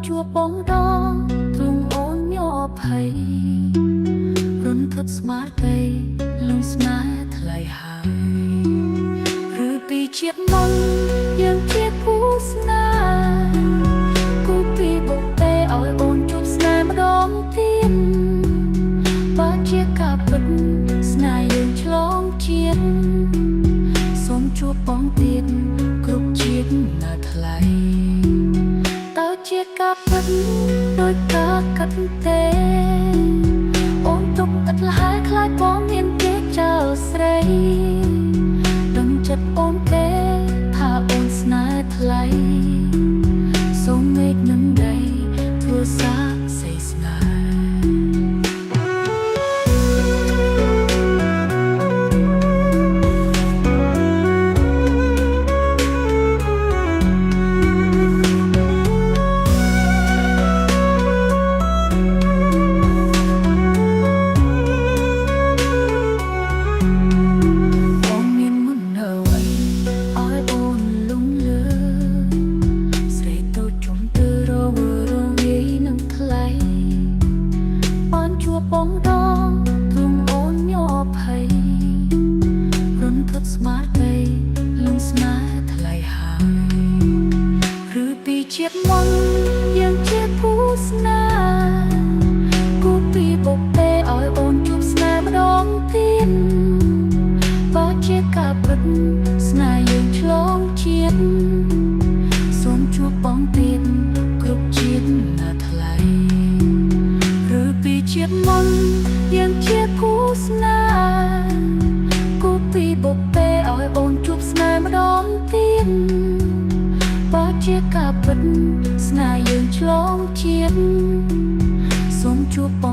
ជួបបងដងទ្រង់អូនញ័រភ័យរុនធត់ស្មារតីលំស្នេហ៍ថ្លៃហើយឬពីជាតិមុនយើងជាគូស្នេហ៍គូពីបុកទេឲ្យអូនជួបស្នេហ៍ម្ដងទៀតបើជាការពិតស្នេហ៍យើងឆ្លងជាតិសូមជួបបងទៀតគ្រប់ជាតិណាថ្លៃតើជាការពិតដោយការកាត់ទេអូនទុកឥតលហើយខ្លាចបងមានគេចោលស្រីដឹងចិត្តអូនទេថាអូនស្នេហ៍ថ្លៃសូមមេឃនឹងដីធ្វើសាសេស្នាបងដងទ្រង់អូនញ័រភ័យរុនធត់ស្មារតីលំស្នេហ៍ថ្លៃហើយឬពីជាតិមុនយើងជាគូស្នេហ៍គូពីបុកទេឲ្យអូនជួបស្នេហ៍ម្ដងទៀតបើជាការពិតស្នេហ៍យើងឆ្លងជាតិសូមជួបបងទៀតគ្រប់ជាតិណាថ្លៃពីជាតិមុនយើងជាគូស្នេហ៍គូពីបុកទេឲ្យអូនជួបស្នេហ៍ម្ដងទៀតបើជាការពិតស្នេហ៍យើងឆ្លងជាតិសូមជួបបង